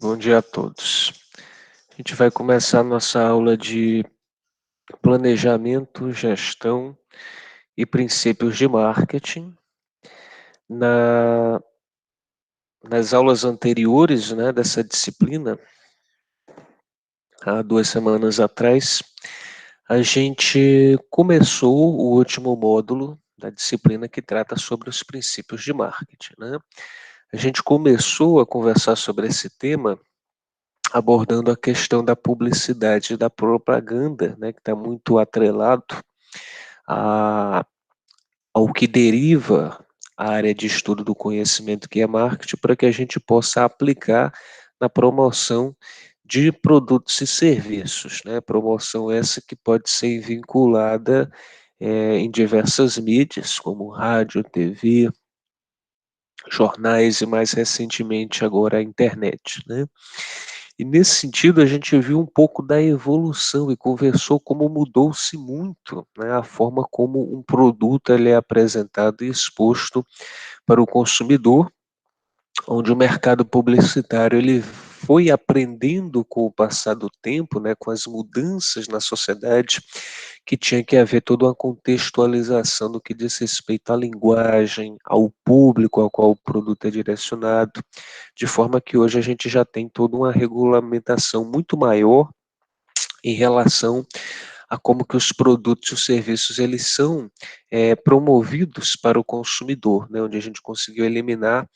Bom dia a todos. A gente vai começar nossa aula de planejamento, gestão e princípios de marketing. Nas aulas anteriores, né, dessa disciplina, há 2 semanas atrás, a gente começou o último módulo da disciplina que trata sobre os princípios de marketing, né? A gente começou a conversar sobre esse tema abordando a questão da publicidade e da propaganda, né, que está muito atrelado a, ao que deriva a área de estudo do conhecimento que é marketing, para que a gente possa aplicar na promoção de produtos e serviços, né? Promoção essa que pode ser vinculada em diversas mídias, como rádio, TV, jornais e mais recentemente agora a internet, né? E nesse sentido a gente viu um pouco da evolução e conversou como mudou-se muito, né, a forma como um produto ele é apresentado e exposto para o consumidor, onde o mercado publicitário ele foi aprendendo com o passar do tempo, né, com as mudanças na sociedade, que tinha que haver toda uma contextualização no que diz respeito à linguagem, ao público ao qual o produto é direcionado, de forma que hoje a gente já tem toda uma regulamentação muito maior em relação a como que os produtos e os serviços eles são promovidos para o consumidor, né, onde a gente conseguiu eliminar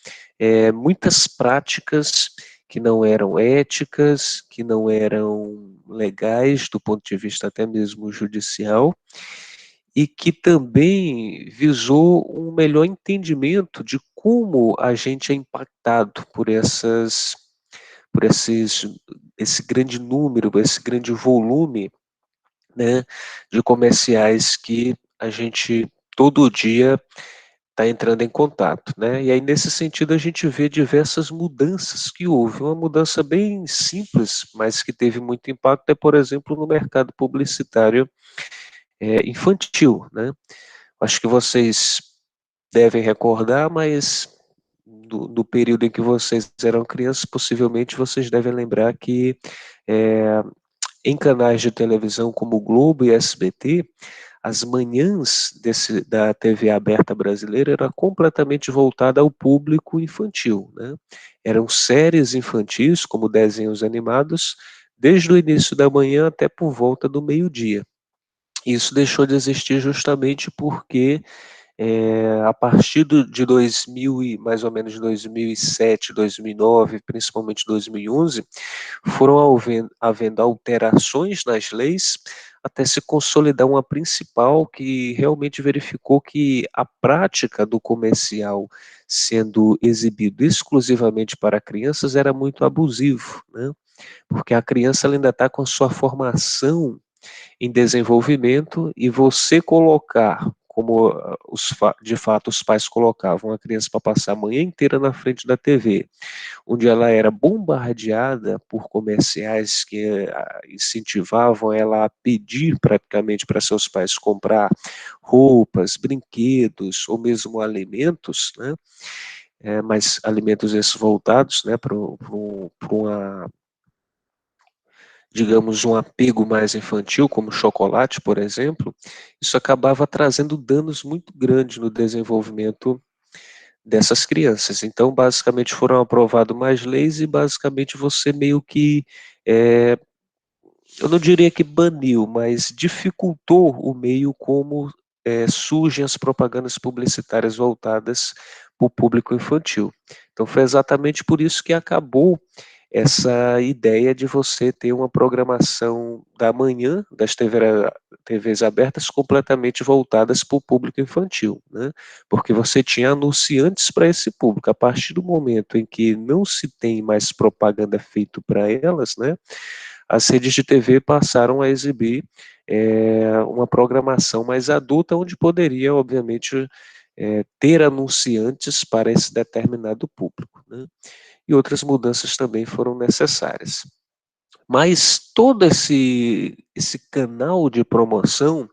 muitas práticas que não eram éticas, que não eram legais do ponto de vista até mesmo judicial, e que também visou um melhor entendimento de como a gente é impactado por esse grande número, esse grande volume, né, de comerciais que a gente todo dia está entrando em contato, né? E aí nesse sentido a gente vê diversas mudanças que houve. Uma mudança bem simples, mas que teve muito impacto é, por exemplo, no mercado publicitário infantil, né? Acho que vocês devem recordar, mas do período em que vocês eram crianças, possivelmente vocês devem lembrar que é, em canais de televisão como o Globo e SBT, as manhãs da TV aberta brasileira era completamente voltada ao público infantil, né? Eram séries infantis, como desenhos animados, desde o início da manhã até por volta do meio-dia. Isso deixou de existir justamente porque a partir de 2000 e mais ou menos 2007, 2009, principalmente 2011, foram havendo alterações nas leis até se consolidar uma principal que realmente verificou que a prática do comercial sendo exibido exclusivamente para crianças era muito abusivo, né? Porque a criança ela ainda está com a sua formação em desenvolvimento e você colocar, como de fato os pais colocavam a criança para passar a manhã inteira na frente da TV, onde ela era bombardeada por comerciais que incentivavam ela a pedir praticamente para seus pais comprar roupas, brinquedos ou mesmo alimentos, né? Mas alimentos esses voltados, né, para uma, digamos, um apego mais infantil, como chocolate, por exemplo, isso acabava trazendo danos muito grandes no desenvolvimento dessas crianças. Então, basicamente, foram aprovadas mais leis e, basicamente, você meio que, eu não diria que baniu, mas dificultou o meio como surgem as propagandas publicitárias voltadas para o público infantil. Então, foi exatamente por isso que acabou essa ideia de você ter uma programação da manhã das TVs abertas completamente voltadas para o público infantil, né? Porque você tinha anunciantes para esse público. A partir do momento em que não se tem mais propaganda feita para elas, né, as redes de TV passaram a exibir uma programação mais adulta, onde poderia, obviamente, ter anunciantes para esse determinado público, né? E outras mudanças também foram necessárias. Mas todo esse canal de promoção,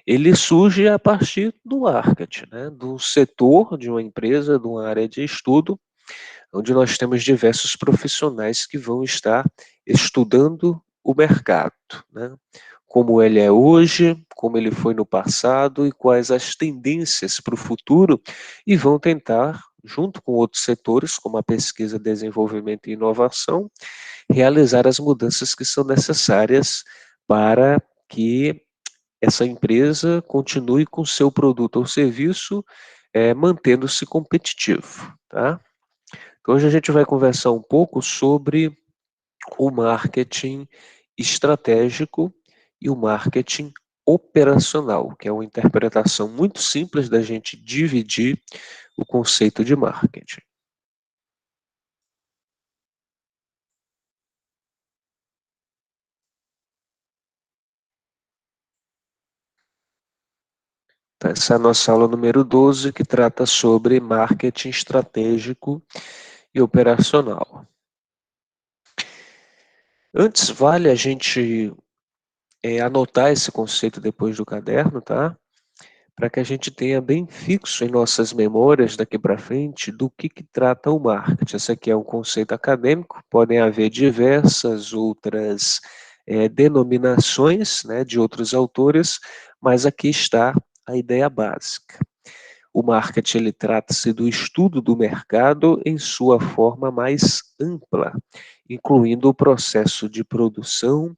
ele surge a partir do marketing, né? Do setor de uma empresa, de uma área de estudo, onde nós temos diversos profissionais que vão estar estudando o mercado, né? Como ele é hoje, como ele foi no passado e quais as tendências para o futuro, e vão tentar, junto com outros setores, como a pesquisa, desenvolvimento e inovação, realizar as mudanças que são necessárias para que essa empresa continue com seu produto ou serviço mantendo-se competitivo, tá? Então, hoje a gente vai conversar um pouco sobre o marketing estratégico e o marketing operacional, que é uma interpretação muito simples da gente dividir o conceito de marketing. Então, essa é a nossa aula número 12, que trata sobre marketing estratégico e operacional. Antes, vale a gente anotar esse conceito depois do caderno, tá? Para que a gente tenha bem fixo em nossas memórias daqui para frente do que trata o marketing. Esse aqui é um conceito acadêmico, podem haver diversas outras denominações, né, de outros autores, mas aqui está a ideia básica. O marketing ele trata-se do estudo do mercado em sua forma mais ampla, incluindo o processo de produção,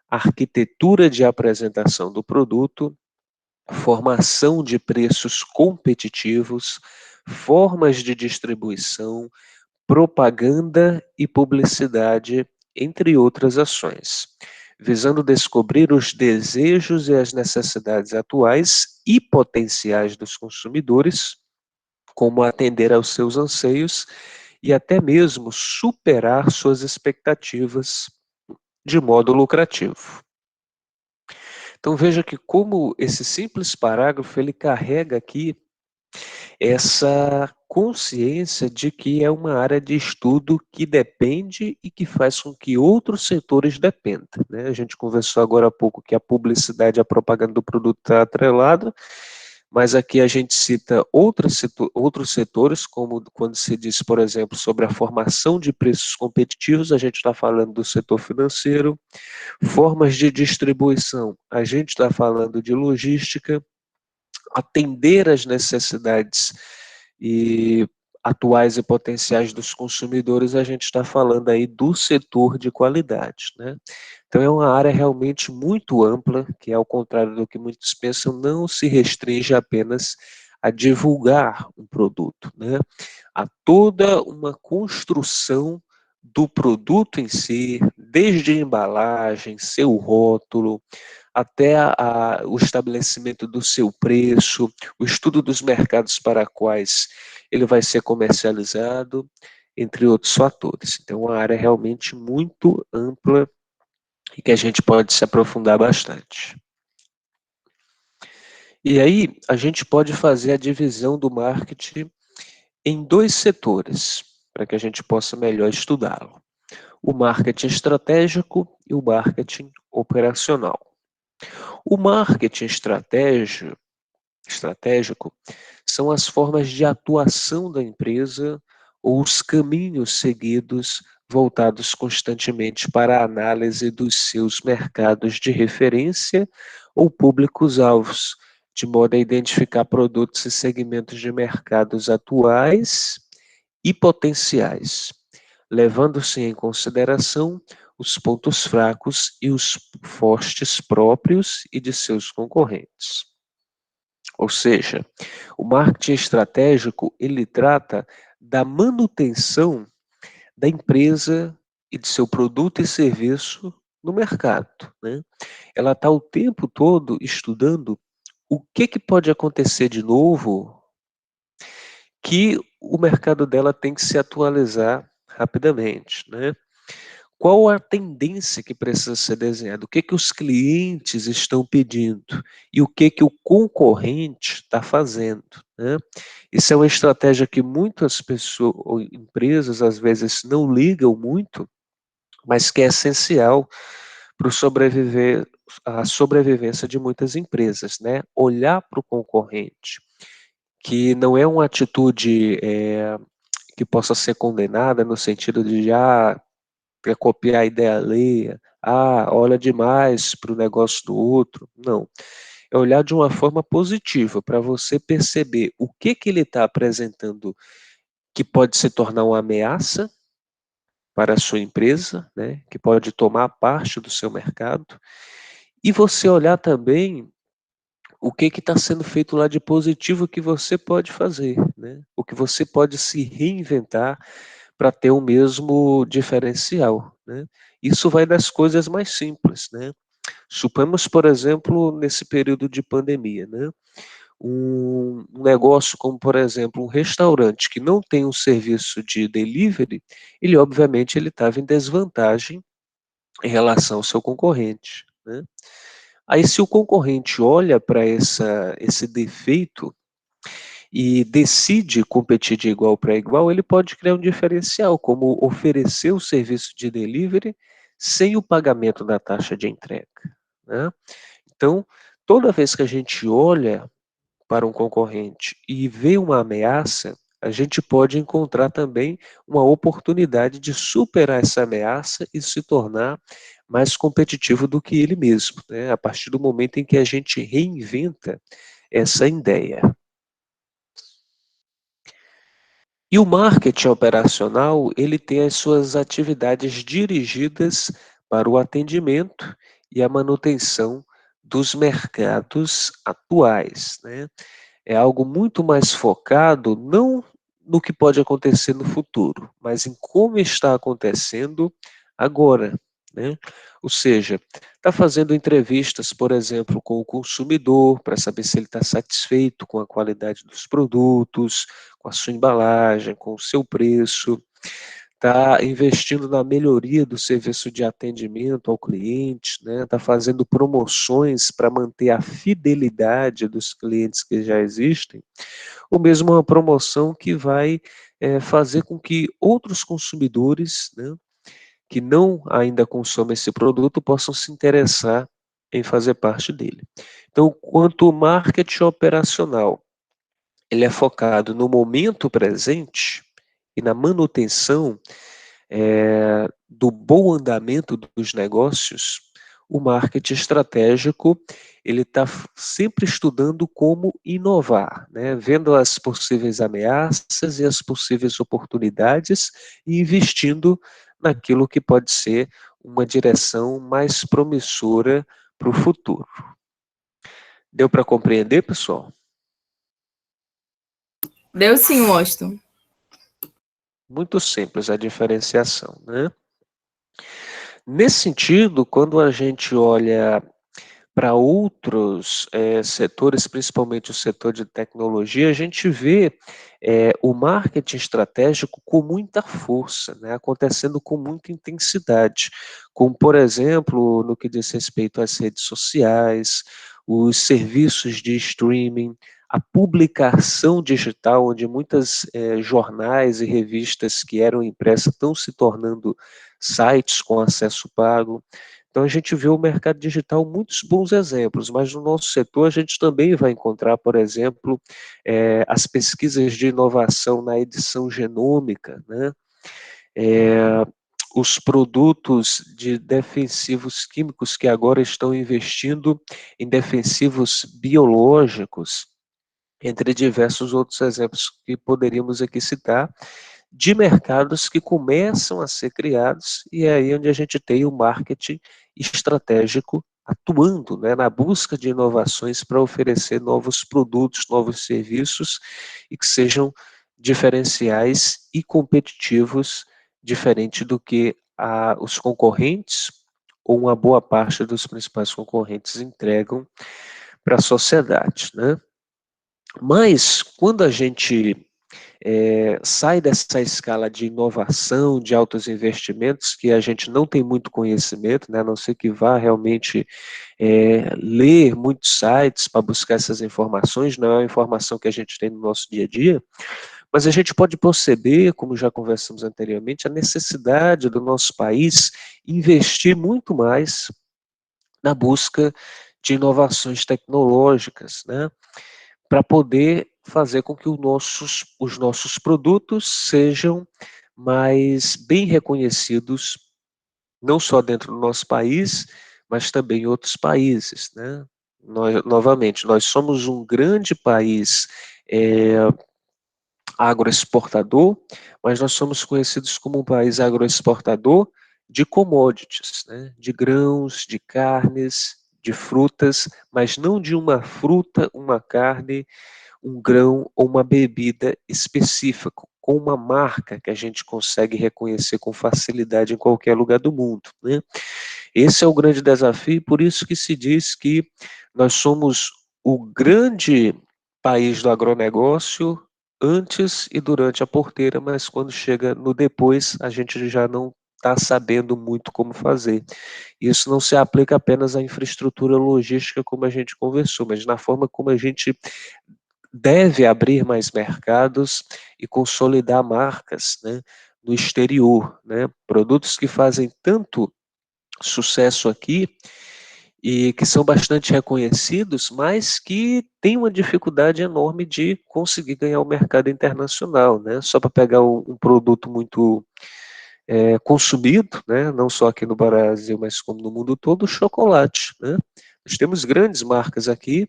arquitetura de apresentação do produto, formação de preços competitivos, formas de distribuição, propaganda e publicidade, entre outras ações, visando descobrir os desejos e as necessidades atuais e potenciais dos consumidores, como atender aos seus anseios e até mesmo superar suas expectativas de modo lucrativo. Então veja que como esse simples parágrafo ele carrega aqui essa consciência de que é uma área de estudo que depende e que faz com que outros setores dependam, né? A gente conversou agora há pouco que a publicidade e a propaganda do produto está atrelado, mas aqui a gente cita outros setores, como quando se diz, por exemplo, sobre a formação de preços competitivos, a gente está falando do setor financeiro, formas de distribuição, a gente está falando de logística, atender às necessidades e atuais e potenciais dos consumidores, a gente está falando aí do setor de qualidade, né? Então é uma área realmente muito ampla, que ao contrário do que muitos pensam, não se restringe apenas a divulgar um produto, né? Há toda uma construção do produto em si, desde a embalagem, seu rótulo, até o estabelecimento do seu preço, o estudo dos mercados para quais ele vai ser comercializado, entre outros fatores. Então, é uma área realmente muito ampla e que a gente pode se aprofundar bastante. E aí, a gente pode fazer a divisão do marketing em dois setores, para que a gente possa melhor estudá-lo: o marketing estratégico e o marketing operacional. O marketing estratégico são as formas de atuação da empresa ou os caminhos seguidos voltados constantemente para a análise dos seus mercados de referência ou públicos-alvos, de modo a identificar produtos e segmentos de mercados atuais e potenciais, levando-se em consideração os pontos fracos e os fortes próprios e de seus concorrentes. Ou seja, o marketing estratégico, ele trata da manutenção da empresa e de seu produto e serviço no mercado, né? Ela está o tempo todo estudando o que pode acontecer de novo que o mercado dela tem que se atualizar rapidamente, né? Qual a tendência que precisa ser desenhada? O que os clientes estão pedindo? E o que o concorrente está fazendo, né? Isso é uma estratégia que muitas pessoas ou empresas às vezes não ligam muito, mas que é essencial para a sobrevivência de muitas empresas, né? Olhar para o concorrente, que não é uma atitude que possa ser condenada no sentido de quer copiar a ideia alheia, olha demais para o negócio do outro. Não. É olhar de uma forma positiva, para você perceber o que ele está apresentando que pode se tornar uma ameaça para a sua empresa, né, que pode tomar parte do seu mercado, e você olhar também o que está sendo feito lá de positivo que você pode fazer, né, o que você pode se reinventar para ter o mesmo diferencial, né. Isso vai das coisas mais simples, né. Suponhamos, por exemplo, nesse período de pandemia, né, um negócio como, por exemplo, um restaurante que não tem um serviço de delivery, ele obviamente ele estava em desvantagem em relação ao seu concorrente, né. Aí se o concorrente olha para esse defeito e decide competir de igual para igual, ele pode criar um diferencial, como oferecer o serviço de delivery sem o pagamento da taxa de entrega, né. Então, toda vez que a gente olha para um concorrente e vê uma ameaça, a gente pode encontrar também uma oportunidade de superar essa ameaça e se tornar mais competitivo do que ele mesmo, né? A partir do momento em que a gente reinventa essa ideia. E o marketing operacional, ele tem as suas atividades dirigidas para o atendimento e a manutenção dos mercados atuais, né? É algo muito mais focado não no que pode acontecer no futuro, mas em como está acontecendo agora, né. Ou seja, está fazendo entrevistas, por exemplo, com o consumidor, para saber se ele está satisfeito com a qualidade dos produtos, com a sua embalagem, com o seu preço, está investindo na melhoria do serviço de atendimento ao cliente, né, está fazendo promoções para manter a fidelidade dos clientes que já existem, ou mesmo uma promoção que vai, fazer com que outros consumidores, né, que não ainda consomem esse produto, possam se interessar em fazer parte dele. Então, quanto o marketing operacional, ele é focado no momento presente e na manutenção do bom andamento dos negócios, o marketing estratégico ele está sempre estudando como inovar, né? Vendo as possíveis ameaças e as possíveis oportunidades e investindo naquilo que pode ser uma direção mais promissora para o futuro. Deu para compreender, pessoal? Deu sim, Washington. Muito simples a diferenciação, né? Nesse sentido, quando a gente olha para outros setores, principalmente o setor de tecnologia, a gente vê o marketing estratégico com muita força, né, acontecendo com muita intensidade, como, por exemplo, no que diz respeito às redes sociais, os serviços de streaming, a publicação digital, onde muitas jornais e revistas que eram impressas estão se tornando sites com acesso pago. Então a gente vê o mercado digital muitos bons exemplos, mas no nosso setor a gente também vai encontrar, por exemplo, as pesquisas de inovação na edição genômica, né? Os produtos de defensivos químicos que agora estão investindo em defensivos biológicos, entre diversos outros exemplos que poderíamos aqui citar, de mercados que começam a ser criados, e é aí onde a gente tem o marketing estratégico atuando, né, na busca de inovações para oferecer novos produtos, novos serviços e que sejam diferenciais e competitivos, diferente do que os concorrentes ou uma boa parte dos principais concorrentes entregam para a sociedade, né? Mas quando a gente sai dessa escala de inovação, de altos investimentos, que a gente não tem muito conhecimento, né, a não ser que vá realmente ler muitos sites para buscar essas informações, não é uma informação que a gente tem no nosso dia a dia, mas a gente pode perceber, como já conversamos anteriormente, a necessidade do nosso país investir muito mais na busca de inovações tecnológicas, né? para poder fazer com que os nossos produtos sejam mais bem reconhecidos, não só dentro do nosso país, mas também em outros países, né? Novamente, nós somos um grande país agroexportador, mas nós somos conhecidos como um país agroexportador de commodities, né? De grãos, de carnes, de frutas, mas não de uma fruta, uma carne, um grão ou uma bebida específica, com uma marca que a gente consegue reconhecer com facilidade em qualquer lugar do mundo, né? Esse é o grande desafio, por isso que se diz que nós somos o grande país do agronegócio antes e durante a porteira, mas quando chega no depois, a gente já não está sabendo muito como fazer. Isso não se aplica apenas à infraestrutura logística, como a gente conversou, mas na forma como a gente deve abrir mais mercados e consolidar marcas, né, no exterior, né? Produtos que fazem tanto sucesso aqui e que são bastante reconhecidos, mas que têm uma dificuldade enorme de conseguir ganhar o mercado internacional, né? Só para pegar um produto muito consumido, né? Não só aqui no Brasil, mas como no mundo todo, o chocolate, né? Nós temos grandes marcas aqui,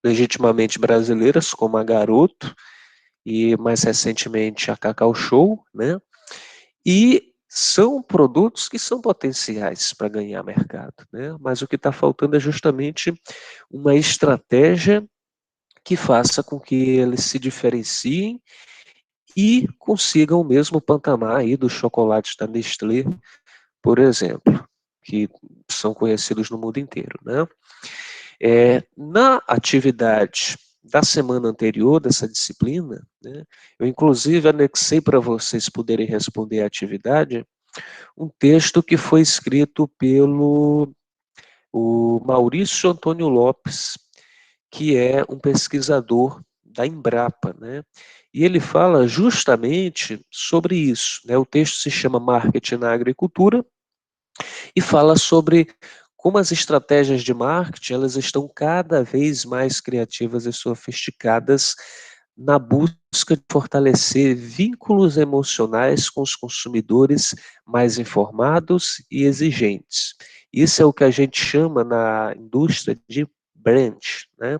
legitimamente brasileiras, como a Garoto e mais recentemente a Cacau Show, né? E são produtos que são potenciais para ganhar mercado, né? Mas o que está faltando é justamente uma estratégia que faça com que eles se diferenciem e consigam o mesmo patamar aí dos chocolates da Nestlé, por exemplo, que são conhecidos no mundo inteiro, né? Na atividade da semana anterior dessa disciplina, né, eu inclusive anexei para vocês poderem responder a atividade um texto que foi escrito pelo o Maurício Antônio Lopes, que é um pesquisador da Embrapa, né? E ele fala justamente sobre isso, né? O texto se chama Marketing na Agricultura e fala sobre como as estratégias de marketing elas estão cada vez mais criativas e sofisticadas na busca de fortalecer vínculos emocionais com os consumidores mais informados e exigentes. Isso é o que a gente chama na indústria de brand, né?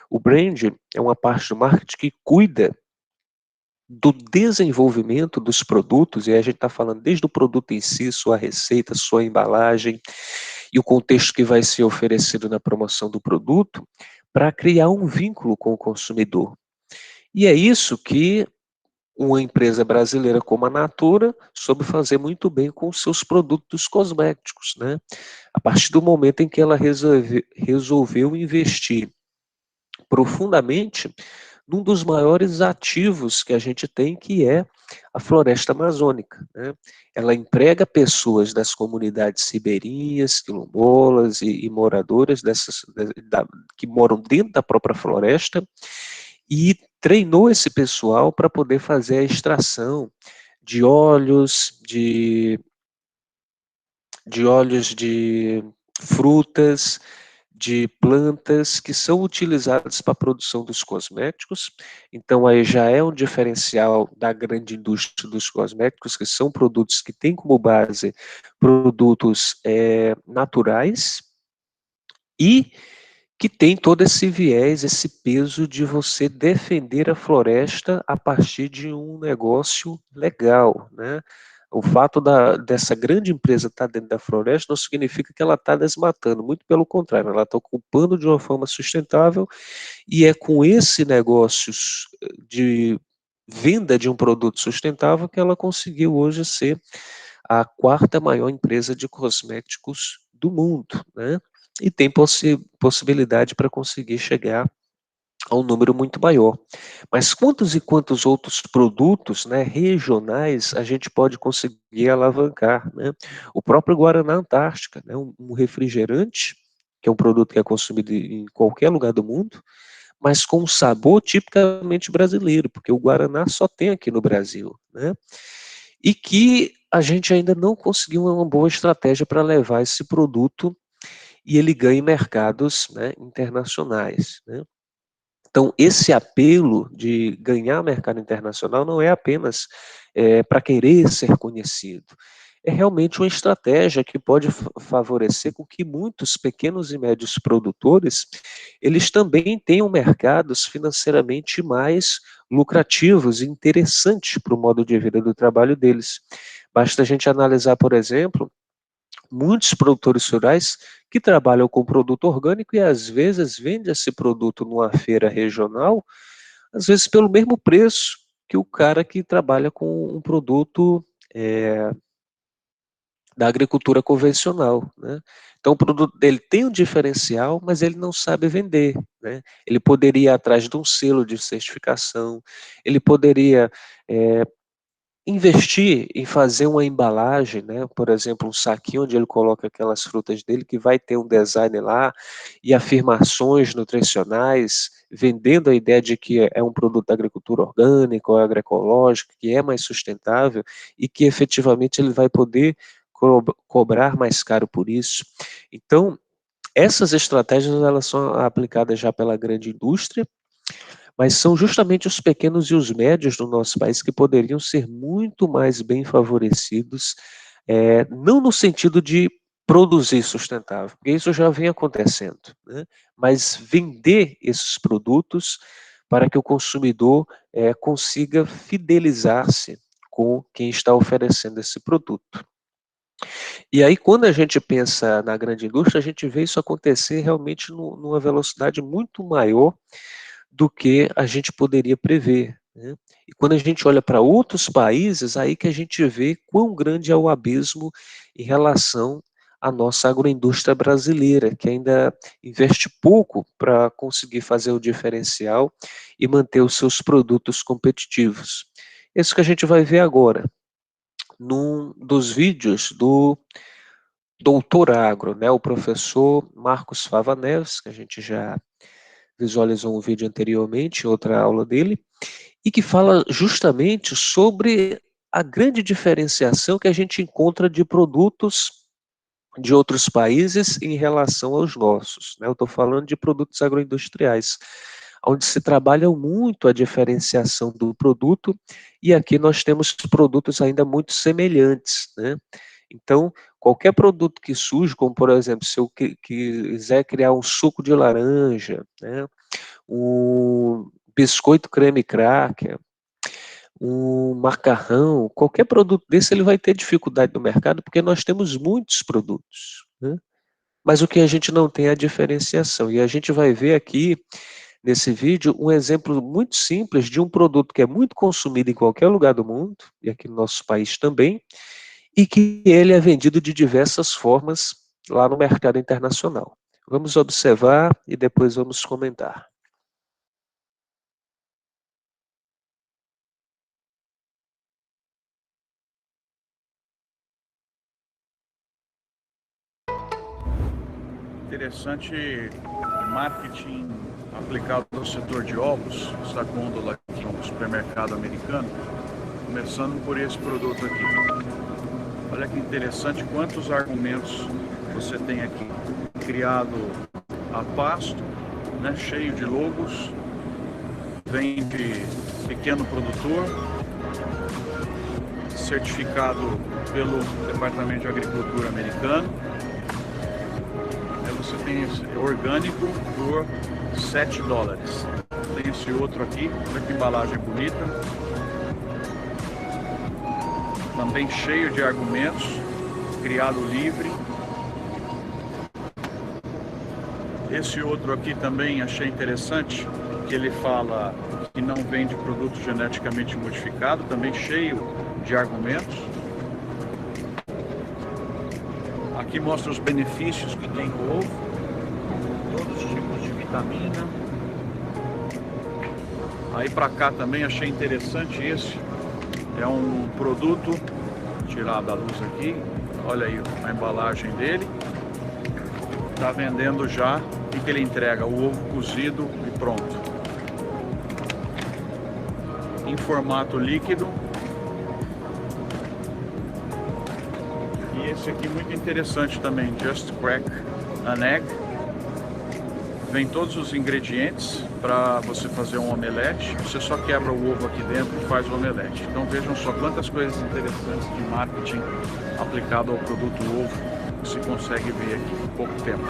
O brand é uma parte do marketing que cuida do desenvolvimento dos produtos, e a gente está falando desde o produto em si, sua receita, sua embalagem e o contexto que vai ser oferecido na promoção do produto, para criar um vínculo com o consumidor. E é isso que uma empresa brasileira como a Natura soube fazer muito bem com os seus produtos cosméticos, né? A partir do momento em que ela resolveu investir profundamente num dos maiores ativos que a gente tem, que é a floresta amazônica, né? Ela emprega pessoas das comunidades ribeirinhas, quilombolas e moradoras que moram dentro da própria floresta e treinou esse pessoal para poder fazer a extração de óleos de frutas, de plantas que são utilizadas para a produção dos cosméticos. Então, aí já é um diferencial da grande indústria dos cosméticos, que são produtos que têm como base produtos naturais e que tem todo esse viés, esse peso de você defender a floresta a partir de um negócio legal, né? O fato dessa grande empresa estar dentro da floresta não significa que ela está desmatando, muito pelo contrário, ela está ocupando de uma forma sustentável e é com esse negócio de venda de um produto sustentável que ela conseguiu hoje ser a quarta maior empresa de cosméticos do mundo, né? E tem possibilidade para conseguir chegar a um número muito maior. Mas quantos e quantos outros produtos, né, regionais a gente pode conseguir alavancar, né? O próprio Guaraná Antártica, né, um refrigerante, que é um produto que é consumido em qualquer lugar do mundo, mas com um sabor tipicamente brasileiro, porque o Guaraná só tem aqui no Brasil, né? E que a gente ainda não conseguiu uma boa estratégia para levar esse produto e ele ganhe mercados, né, internacionais, né? Então, esse apelo de ganhar mercado internacional não é apenas para querer ser conhecido. É realmente uma estratégia que pode favorecer com que muitos pequenos e médios produtores, eles também tenham mercados financeiramente mais lucrativos e interessantes para o modo de vida do trabalho deles. Basta a gente analisar, por exemplo, muitos produtores rurais que trabalham com produto orgânico e às vezes vende esse produto numa feira regional, às vezes pelo mesmo preço que o cara que trabalha com um produto da agricultura convencional, né? Então o produto dele tem um diferencial, mas ele não sabe vender, né? Ele poderia ir atrás de um selo de certificação, ele poderia investir em fazer uma embalagem, né, por exemplo, um saquinho onde ele coloca aquelas frutas dele, que vai ter um design lá, e afirmações nutricionais, vendendo a ideia de que é um produto da agricultura orgânica ou agroecológica, que é mais sustentável, e que efetivamente ele vai poder cobrar mais caro por isso. Então, essas estratégias elas são aplicadas já pela grande indústria, mas são justamente os pequenos e os médios do nosso país que poderiam ser muito mais bem favorecidos, não no sentido de produzir sustentável, porque isso já vem acontecendo, né? Mas vender esses produtos para que o consumidor consiga fidelizar-se com quem está oferecendo esse produto. E aí, quando a gente pensa na grande indústria, a gente vê isso acontecer realmente numa velocidade muito maior do que a gente poderia prever, né? E quando a gente olha para outros países, aí que a gente vê quão grande é o abismo em relação à nossa agroindústria brasileira, que ainda investe pouco para conseguir fazer o diferencial e manter os seus produtos competitivos. Isso que a gente vai ver agora, num dos vídeos do Doutor Agro, né, o professor Marcos Fava Neves, que a gente já visualizou um vídeo anteriormente, outra aula dele, e que fala justamente sobre a grande diferenciação que a gente encontra de produtos de outros países em relação aos nossos, né? Eu estou falando de produtos agroindustriais, onde se trabalha muito a diferenciação do produto, e aqui nós temos produtos ainda muito semelhantes, né? Então, qualquer produto que surge, como por exemplo, se eu quiser criar um suco de laranja, né? Um biscoito creme cracker, um macarrão, qualquer produto desse ele vai ter dificuldade no mercado porque nós temos muitos produtos, né? Mas o que a gente não tem é a diferenciação. E a gente vai ver aqui nesse vídeo um exemplo muito simples de um produto que é muito consumido em qualquer lugar do mundo, e aqui no nosso país também, e que ele é vendido de diversas formas lá no mercado internacional. Vamos observar e depois vamos comentar. Interessante marketing aplicado ao setor de ovos, essa gôndola aqui no supermercado americano, começando por esse produto aqui. Olha que interessante quantos argumentos você tem aqui. Criado a pasto, né, cheio de logos, vem de pequeno produtor, certificado pelo Departamento de Agricultura americano. Você tem esse orgânico por $7. Tem esse outro aqui, olha que embalagem bonita. Também cheio de argumentos, criado livre. Esse outro aqui também achei interessante, que ele fala que não vende produto geneticamente modificado, também cheio de argumentos. Aqui mostra os benefícios que tem o ovo, todos os tipos de vitamina. Aí para cá também achei interessante esse, é um produto, vou tirar da luz aqui, olha aí a embalagem dele. Está vendendo já, o que ele entrega? O ovo cozido e pronto. Em formato líquido. Esse aqui muito interessante também, Just Crack an Egg. Vem todos os ingredientes para você fazer um omelete. Você só quebra o ovo aqui dentro e faz o omelete. Então vejam só quantas coisas interessantes de marketing aplicado ao produto ovo que se consegue ver aqui em pouco tempo.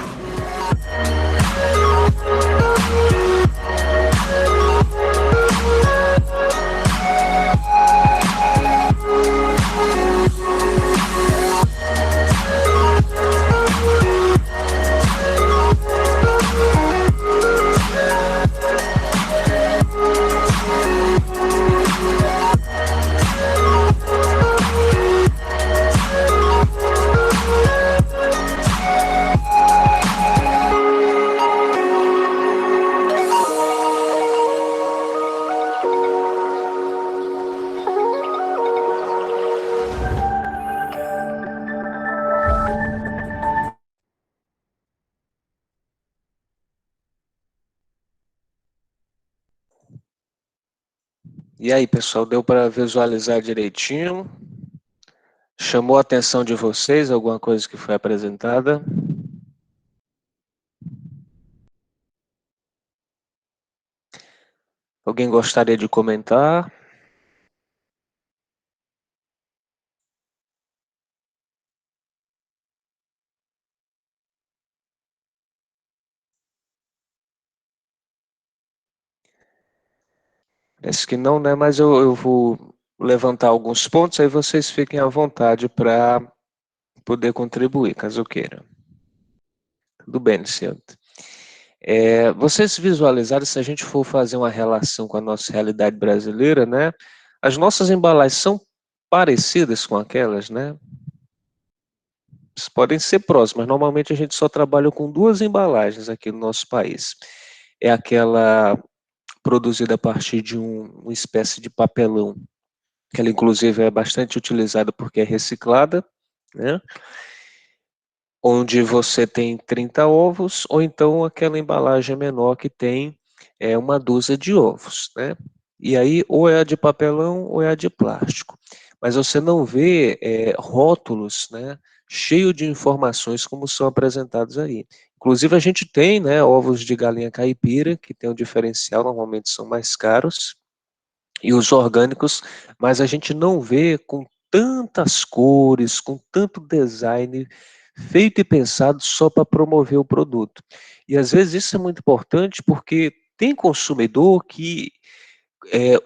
E aí, pessoal, deu para visualizar direitinho? Chamou a atenção de vocês alguma coisa que foi apresentada? Alguém gostaria de comentar? Parece que não, né? Mas eu vou levantar alguns pontos, aí vocês fiquem à vontade para poder contribuir, caso queiram. Tudo bem, Luciano. Vocês visualizaram, se a gente for fazer uma relação com a nossa realidade brasileira, né? As nossas embalagens são parecidas com aquelas, né? Podem ser próximas, normalmente a gente só trabalha com duas embalagens aqui no nosso país. É aquela produzida a partir de uma espécie de papelão, que ela inclusive é bastante utilizada porque é reciclada, né? Onde você tem 30 ovos, ou então aquela embalagem menor que tem uma dúzia de ovos, né? E aí, ou é a de papelão ou é a de plástico. Mas você não vê rótulos, né, cheio de informações como são apresentados aí. Inclusive, a gente tem, né, ovos de galinha caipira, que tem um diferencial, normalmente são mais caros, e os orgânicos, mas a gente não vê com tantas cores, com tanto design feito e pensado só para promover o produto. E às vezes isso é muito importante porque tem consumidor que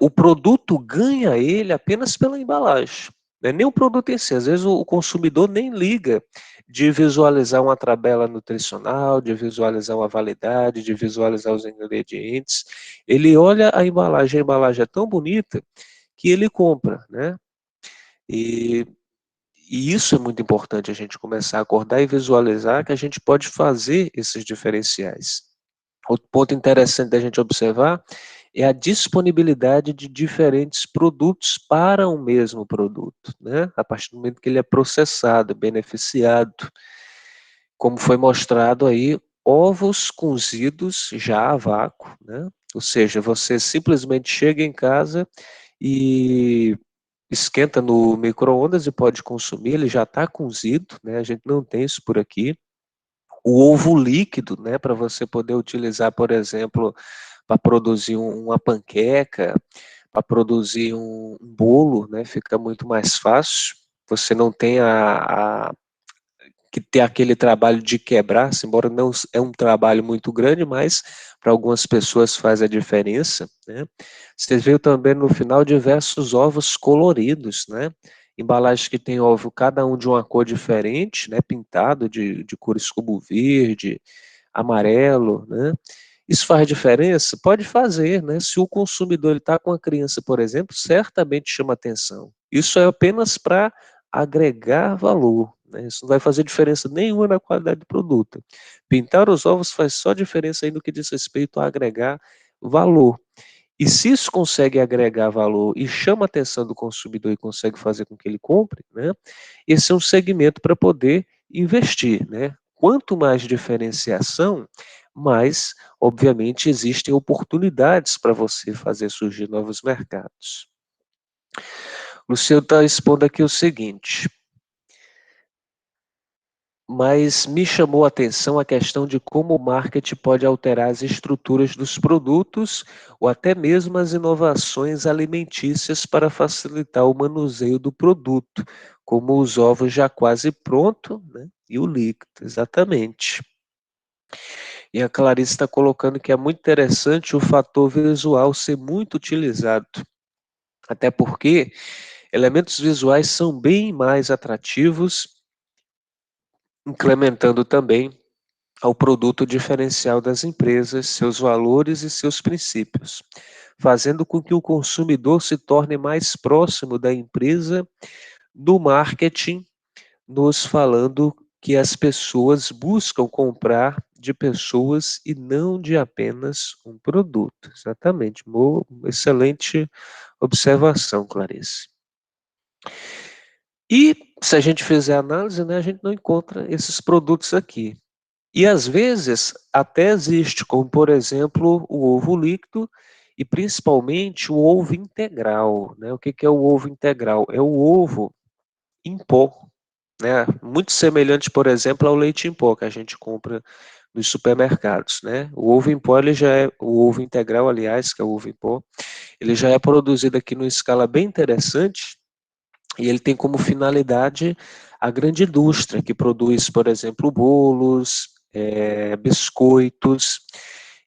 o produto ganha ele apenas pela embalagem, não é nem o produto em si. Às vezes o consumidor nem liga de visualizar uma tabela nutricional, de visualizar uma validade, de visualizar os ingredientes. Ele olha a embalagem é tão bonita que ele compra, né? E, e isso é muito importante a gente começar a acordar e visualizar que a gente pode fazer esses diferenciais. Outro ponto interessante da gente observar é a disponibilidade de diferentes produtos para o mesmo produto, né? A partir do momento que ele é processado, beneficiado, como foi mostrado aí, ovos cozidos já a vácuo, né? Ou seja, você simplesmente chega em casa e esquenta no micro-ondas e pode consumir, ele já está cozido, né? A gente não tem isso por aqui. O ovo líquido, né, para você poder utilizar, por exemplo, para produzir uma panqueca, para produzir um bolo, né, fica muito mais fácil. Você não tem que ter aquele trabalho de quebrar, embora não é um trabalho muito grande, mas para algumas pessoas faz a diferença, né? Você viu também no final diversos ovos coloridos, né? Embalagens que tem ovo, cada um de uma cor diferente, né? Pintado de cores como verde, amarelo, né? Isso faz diferença? Pode fazer, né? Se o consumidor está com a criança, por exemplo, certamente chama atenção. Isso é apenas para agregar valor, né? Isso não vai fazer diferença nenhuma na qualidade do produto. Pintar os ovos faz só diferença aí no que diz respeito a agregar valor. E se isso consegue agregar valor e chama a atenção do consumidor e consegue fazer com que ele compre, né? Esse é um segmento para poder investir, né? Quanto mais diferenciação, mais, obviamente, existem oportunidades para você fazer surgir novos mercados. O Luciano está expondo aqui o seguinte: mas me chamou a atenção a questão de como o marketing pode alterar as estruturas dos produtos ou até mesmo as inovações alimentícias para facilitar o manuseio do produto, como os ovos já quase pronto, né, e o líquido, exatamente. E a Clarice está colocando que é muito interessante o fator visual ser muito utilizado, até porque elementos visuais são bem mais atrativos, implementando também ao produto diferencial das empresas, seus valores e seus princípios, fazendo com que o consumidor se torne mais próximo da empresa do marketing, nos falando que as pessoas buscam comprar de pessoas e não de apenas um produto. Exatamente. Uma excelente observação, Clarice. E se a gente fizer análise, né, a gente não encontra esses produtos aqui. E às vezes até existe, como por exemplo o ovo líquido e principalmente o ovo integral, né? O que é o ovo integral? É o ovo em pó, né? Muito semelhante, por exemplo, ao leite em pó que a gente compra nos supermercados, né? O ovo em pó, ele já é, o ovo integral, aliás, que é o ovo em pó, ele já é produzido aqui numa escala bem interessante e ele tem como finalidade a grande indústria que produz, por exemplo, bolos, biscoitos.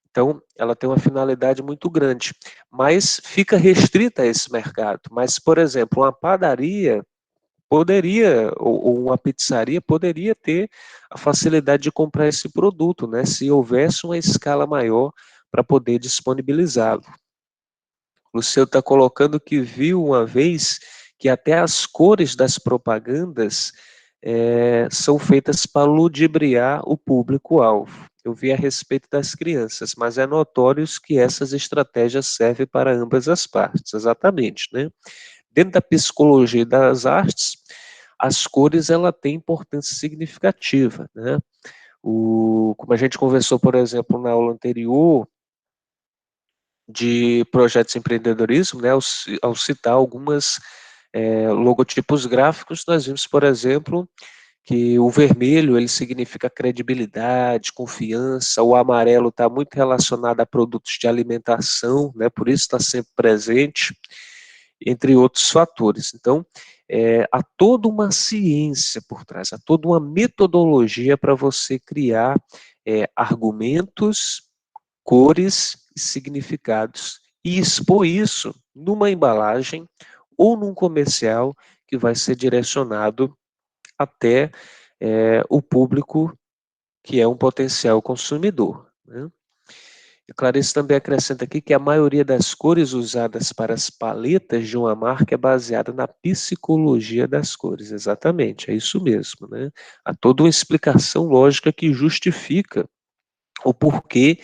Então, ela tem uma finalidade muito grande, mas fica restrita a esse mercado. Mas, por exemplo, uma padaria poderia, ou uma pizzaria poderia ter a facilidade de comprar esse produto, né, se houvesse uma escala maior para poder disponibilizá-lo. O seu está colocando que viu uma vez que até as cores das propagandas são feitas para ludibriar o público-alvo. Eu vi a respeito das crianças, mas é notório que essas estratégias servem para ambas as partes, exatamente, né? Dentro da psicologia das artes, as cores ela têm importância significativa, né? Como a gente conversou, por exemplo, na aula anterior, de projetos de empreendedorismo, né, ao citar algumas logotipos gráficos, nós vimos, por exemplo, que o vermelho ele significa credibilidade, confiança, o amarelo está muito relacionado a produtos de alimentação, né, por isso está sempre presente, entre outros fatores. Então, há toda uma ciência por trás, há toda uma metodologia para você criar argumentos, cores e significados e expor isso numa embalagem ou num comercial que vai ser direcionado até o público que é um potencial consumidor, né? E Clarice também acrescenta aqui que a maioria das cores usadas para as paletas de uma marca é baseada na psicologia das cores. Exatamente, é isso mesmo, né? Há toda uma explicação lógica que justifica o porquê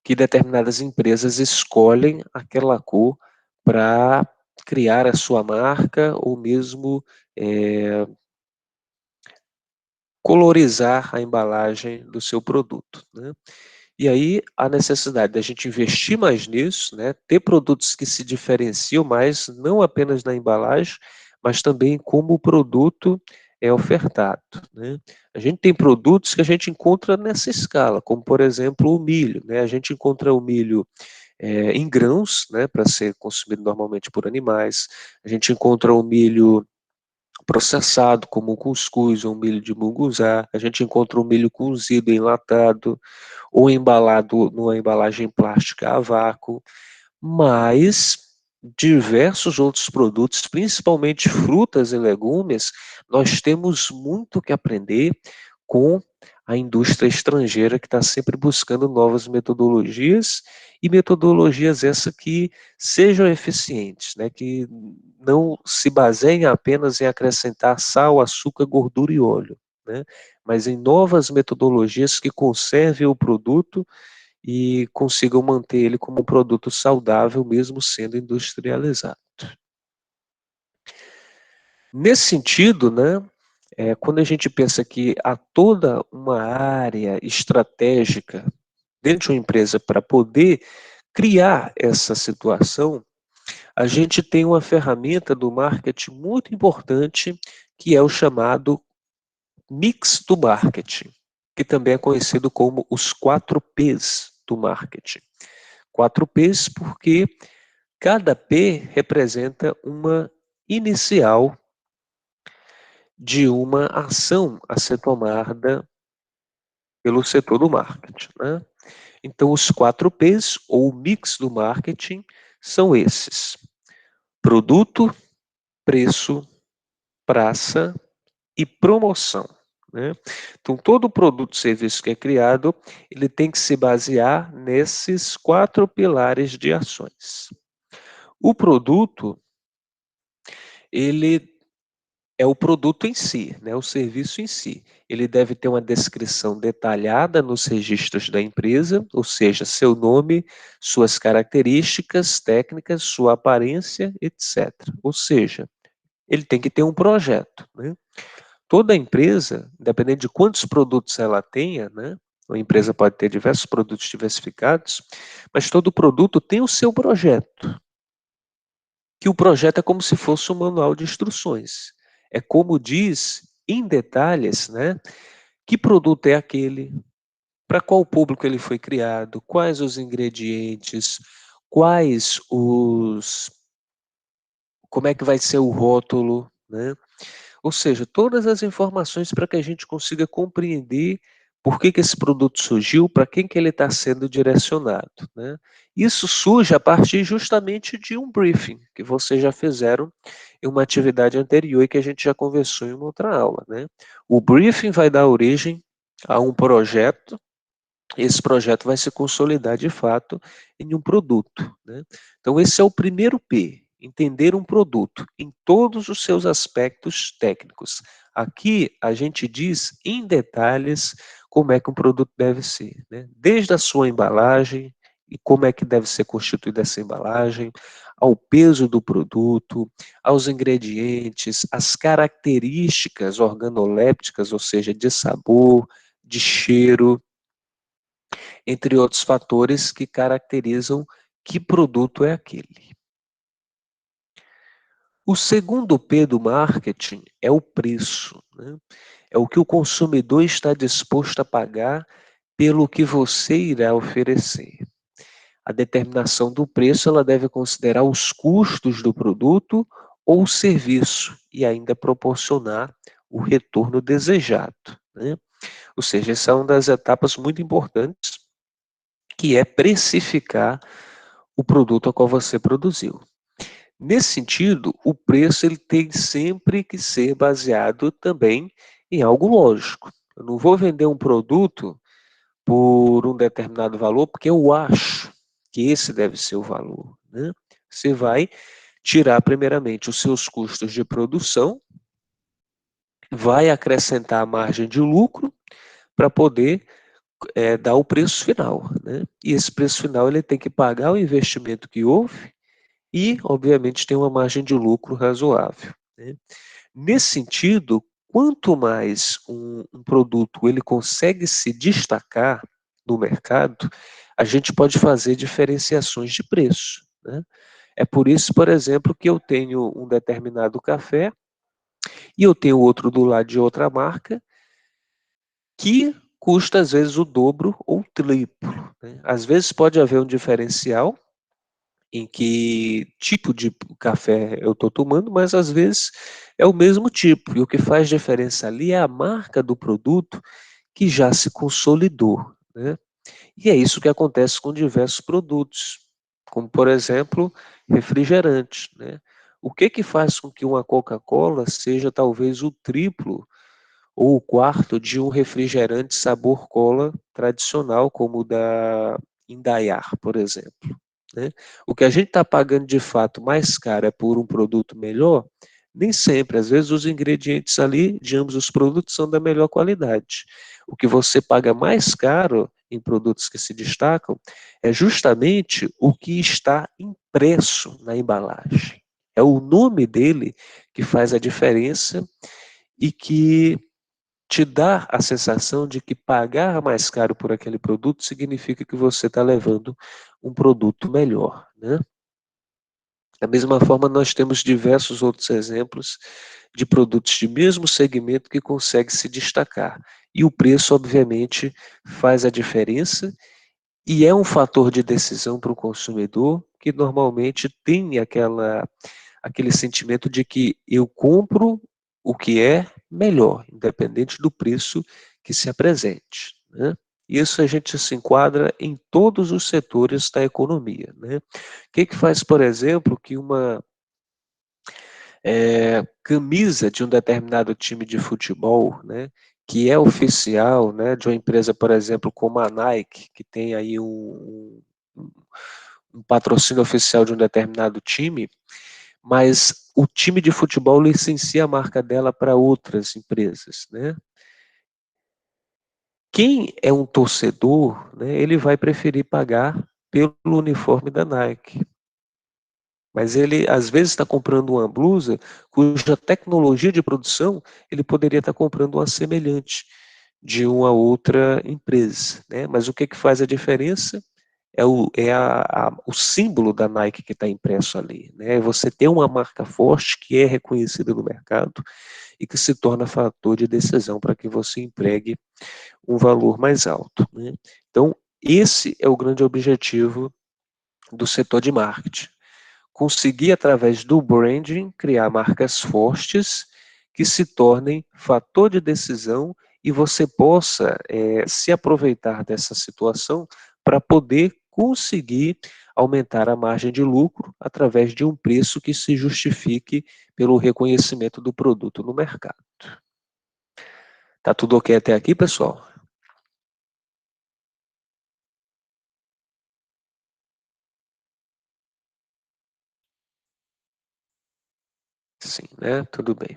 que determinadas empresas escolhem aquela cor para criar a sua marca ou mesmo colorizar a embalagem do seu produto, né? E aí a necessidade da gente investir mais nisso, né? Ter produtos que se diferenciam mais, não apenas na embalagem, mas também como o produto é ofertado, né? A gente tem produtos que a gente encontra nessa escala, como por exemplo o milho, né? A gente encontra o milho em grãos, né, para ser consumido normalmente por animais. A gente encontra o milho processado, como o cuscuz ou o milho de munguzá. A gente encontra o milho cozido, enlatado, ou embalado numa embalagem plástica a vácuo, mas diversos outros produtos, principalmente frutas e legumes, nós temos muito que aprender com a indústria estrangeira que está sempre buscando novas metodologias e metodologias essas que sejam eficientes, né, que não se baseiem apenas em acrescentar sal, açúcar, gordura e óleo, né, mas em novas metodologias que conservem o produto e consigam manter ele como um produto saudável, mesmo sendo industrializado. Nesse sentido, né, quando a gente pensa que há toda uma área estratégica dentro de uma empresa para poder criar essa situação, a gente tem uma ferramenta do marketing muito importante que é o chamado mix do marketing, que também é conhecido como os 4Ps do marketing. 4Ps porque cada P representa uma inicial de uma ação a ser tomada pelo setor do marketing, né? Então, os 4Ps, ou mix do marketing, são esses: produto, preço, praça e promoção, né? Então, todo produto e serviço que é criado, ele tem que se basear nesses 4 pilares de ações. O produto, ele é o produto em si, né? O serviço em si. Ele deve ter uma descrição detalhada nos registros da empresa, ou seja, seu nome, suas características técnicas, sua aparência, etc. Ou seja, ele tem que ter um projeto, né? Toda empresa, independente de quantos produtos ela tenha, né? Uma empresa pode ter diversos produtos diversificados, mas todo produto tem o seu projeto. Que o projeto é como se fosse um manual de instruções. É como diz em detalhes, né? Que produto é aquele, para qual público ele foi criado, quais os ingredientes, como é que vai ser o rótulo, né? Ou seja, todas as informações para que a gente consiga compreender por que esse produto surgiu, para quem que ele está sendo direcionado, né? Isso surge a partir justamente de um briefing que vocês já fizeram em uma atividade anterior e que a gente já conversou em uma outra aula, né? O briefing vai dar origem a um projeto. Esse projeto vai se consolidar de fato em um produto, né? Então, esse é o primeiro P, entender um produto em todos os seus aspectos técnicos. Aqui a gente diz em detalhes como é que um produto deve ser, né? Desde a sua embalagem e como é que deve ser constituída essa embalagem, ao peso do produto, aos ingredientes, as características organolépticas, ou seja, de sabor, de cheiro, entre outros fatores que caracterizam que produto é aquele. O segundo P do marketing é o preço, né? É o que o consumidor está disposto a pagar pelo que você irá oferecer. A determinação do preço ela deve considerar os custos do produto ou serviço e ainda proporcionar o retorno desejado, né? Ou seja, essa é uma das etapas muito importantes, que é precificar o produto a qual você produziu. Nesse sentido, o preço ele tem sempre que ser baseado também em algo lógico. Eu não vou vender um produto por um determinado valor porque eu acho que esse deve ser o valor, né? Você vai tirar primeiramente os seus custos de produção, vai acrescentar a margem de lucro para poder dar o preço final, né? E esse preço final ele tem que pagar o investimento que houve e, obviamente, tem uma margem de lucro razoável, né? Nesse sentido, quanto mais um produto ele consegue se destacar no mercado, a gente pode fazer diferenciações de preço, né? É por isso, por exemplo, que eu tenho um determinado café e eu tenho outro do lado de outra marca que custa às vezes o dobro ou o triplo, né? Às vezes pode haver um diferencial em que tipo de café eu estou tomando, mas às vezes é o mesmo tipo. E o que faz diferença ali é a marca do produto que já se consolidou, né? E é isso que acontece com diversos produtos, como por exemplo, refrigerantes, né? O que que faz com que uma Coca-Cola seja talvez o triplo ou o quarto de um refrigerante sabor cola tradicional, como o da Indaiar, por exemplo, né? O que a gente está pagando de fato mais caro é por um produto melhor? Nem sempre. Às vezes os ingredientes ali de ambos os produtos são da melhor qualidade. O que você paga mais caro em produtos que se destacam é justamente o que está impresso na embalagem. É o nome dele que faz a diferença e que te dá a sensação de que pagar mais caro por aquele produto significa que você está levando um produto melhor, né? Da mesma forma, nós temos diversos outros exemplos de produtos de mesmo segmento que conseguem se destacar. E o preço, obviamente, faz a diferença e é um fator de decisão para o consumidor que normalmente tem aquele sentimento de que eu compro o que é melhor, independente do preço que se apresente, né? Isso a gente se enquadra em todos os setores da economia, né? O que faz, por exemplo, que uma camisa de um determinado time de futebol, né, que é oficial, né, de uma empresa, por exemplo, como a Nike, que tem aí um patrocínio oficial de um determinado time, mas o time de futebol licencia a marca dela para outras empresas, né? Quem é um torcedor, né, ele vai preferir pagar pelo uniforme da Nike. Mas ele, às vezes, está comprando uma blusa cuja tecnologia de produção ele poderia estar comprando uma semelhante de uma outra empresa, né? Mas o que faz a diferença o símbolo da Nike que está impresso ali, né? Você tem uma marca forte que é reconhecida no mercado e que se torna fator de decisão para que você empregue um valor mais alto, né? Então, esse é o grande objetivo do setor de marketing. Conseguir, através do branding, criar marcas fortes que se tornem fator de decisão e você possa se aproveitar dessa situação para poder conseguir aumentar a margem de lucro através de um preço que se justifique pelo reconhecimento do produto no mercado. Tá tudo ok até aqui, pessoal? Sim, né? Tudo bem.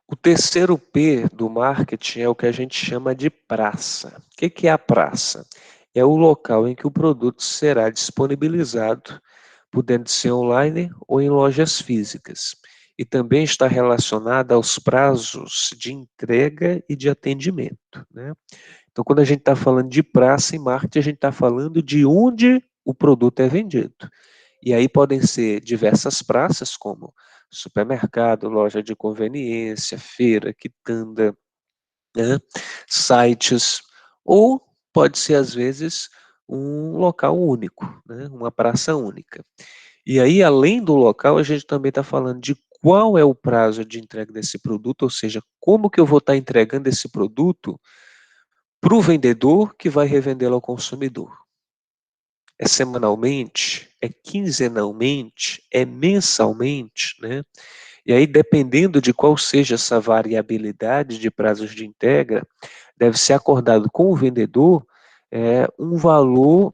O terceiro P do marketing é o que a gente chama de praça. O que é a praça? É o local em que o produto será disponibilizado, podendo ser online ou em lojas físicas. E também está relacionada aos prazos de entrega e de atendimento, né? Então, quando a gente está falando de praça em marketing, a gente está falando de onde o produto é vendido. E aí podem ser diversas praças, como supermercado, loja de conveniência, feira, quitanda, né, sites, ou pode ser, às vezes, um local único, né, uma praça única. E aí, além do local, a gente também está falando de qual é o prazo de entrega desse produto, ou seja, como que eu vou estar entregando esse produto para o vendedor que vai revendê-lo ao consumidor. É semanalmente? É quinzenalmente? É mensalmente? Né? E aí, dependendo de qual seja essa variabilidade de prazos de entrega, deve ser acordado com o vendedor um valor,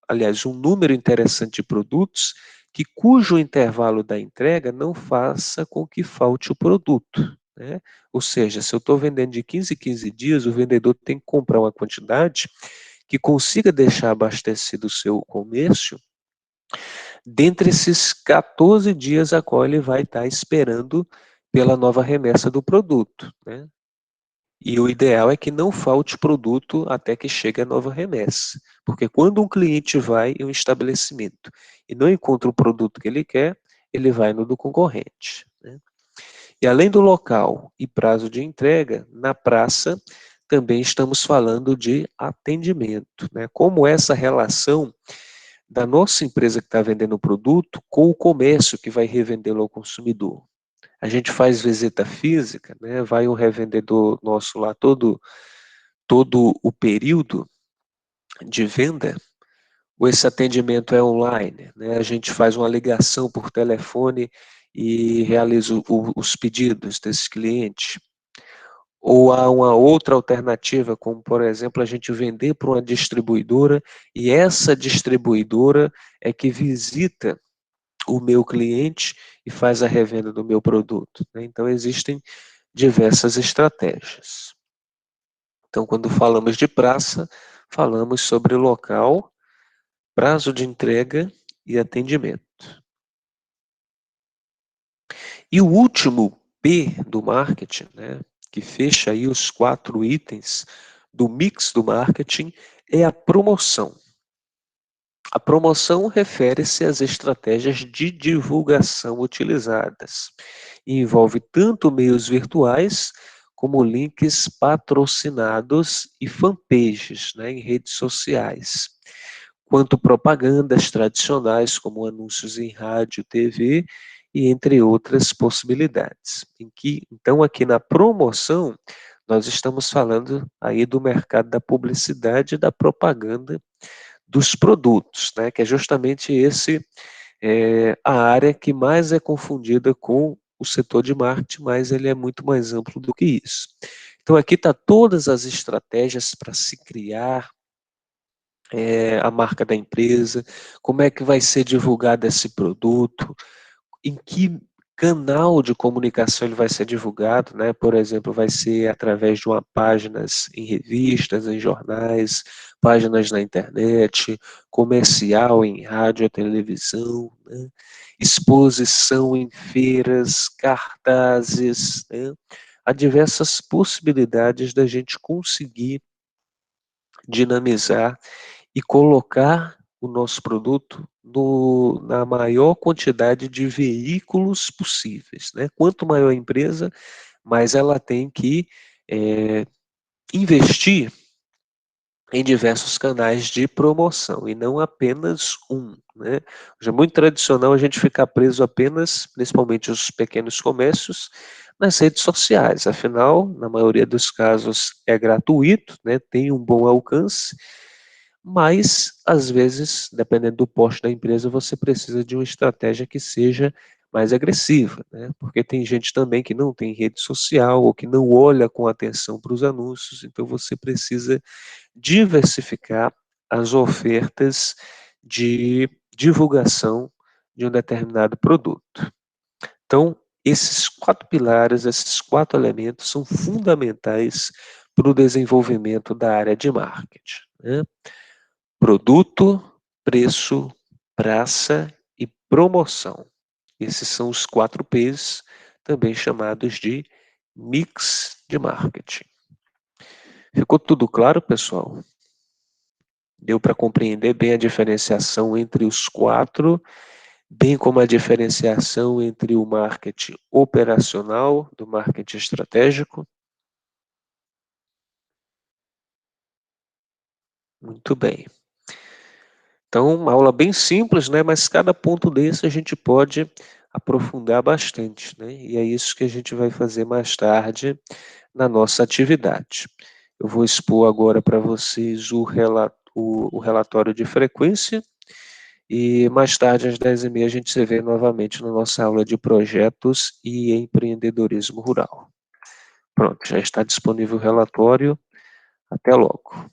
aliás, um número interessante de produtos cujo intervalo da entrega não faça com que falte o produto, né? Ou seja, se eu estou vendendo de 15 em 15 dias, o vendedor tem que comprar uma quantidade que consiga deixar abastecido o seu comércio dentre esses 14 dias a qual ele vai estar esperando pela nova remessa do produto, né? E o ideal é que não falte produto até que chegue a nova remessa. Porque quando um cliente vai em um estabelecimento e não encontra o produto que ele quer, ele vai no do concorrente, né? E além do local e prazo de entrega, na praça também estamos falando de atendimento, né? Como essa relação da nossa empresa que está vendendo o produto com o comércio que vai revendê-lo ao consumidor. A gente faz visita física, né? Vai um revendedor nosso lá todo o período de venda, ou esse atendimento é online, né? A gente faz uma ligação por telefone e realiza os pedidos desse cliente. Ou há uma outra alternativa, como por exemplo a gente vender para uma distribuidora e essa distribuidora é que visita o meu cliente e faz a revenda do meu produto, né? Então existem diversas estratégias. Então, quando falamos de praça, falamos sobre local, prazo de entrega e atendimento. E o último P do marketing, né, que fecha aí os 4 itens do mix do marketing, é a promoção. A promoção refere-se às estratégias de divulgação utilizadas e envolve tanto meios virtuais como links patrocinados e fanpages, né, em redes sociais, quanto propagandas tradicionais como anúncios em rádio, TV e entre outras possibilidades. Então, aqui na promoção, nós estamos falando aí do mercado da publicidade e da propaganda dos produtos, né, que é justamente a área que mais é confundida com o setor de marketing, mas ele é muito mais amplo do que isso. Então aqui está todas as estratégias para se criar a marca da empresa, como é que vai ser divulgado esse produto, em que canal de comunicação ele vai ser divulgado, né? Por exemplo, vai ser através de uma páginas em revistas, em jornais, páginas na internet, comercial em rádio, televisão, né? Exposição em feiras, cartazes, né? Há diversas possibilidades da gente conseguir dinamizar e colocar o nosso produto na maior quantidade de veículos possíveis, né? Quanto maior a empresa, mais ela tem que investir em diversos canais de promoção, e não apenas um, né? Hoje é muito tradicional a gente ficar preso apenas, principalmente os pequenos comércios, nas redes sociais. Afinal, na maioria dos casos é gratuito, né? Tem um bom alcance, mas, às vezes, dependendo do porte da empresa, você precisa de uma estratégia que seja mais agressiva, né? Porque tem gente também que não tem rede social ou que não olha com atenção para os anúncios, então você precisa diversificar as ofertas de divulgação de um determinado produto. Então, esses 4 pilares, esses 4 elementos são fundamentais para o desenvolvimento da área de marketing, né? Produto, preço, praça e promoção. Esses são os 4 P's, também chamados de mix de marketing. Ficou tudo claro, pessoal? Deu para compreender bem a diferenciação entre os 4, bem como a diferenciação entre o marketing operacional do marketing estratégico? Muito bem. Então, uma aula bem simples, né? Mas cada ponto desse a gente pode aprofundar bastante, né? E é isso que a gente vai fazer mais tarde na nossa atividade. Eu vou expor agora para vocês o relatório de frequência e mais tarde, às 10h30, a gente se vê novamente na nossa aula de projetos e empreendedorismo rural. Pronto, já está disponível o relatório. Até logo.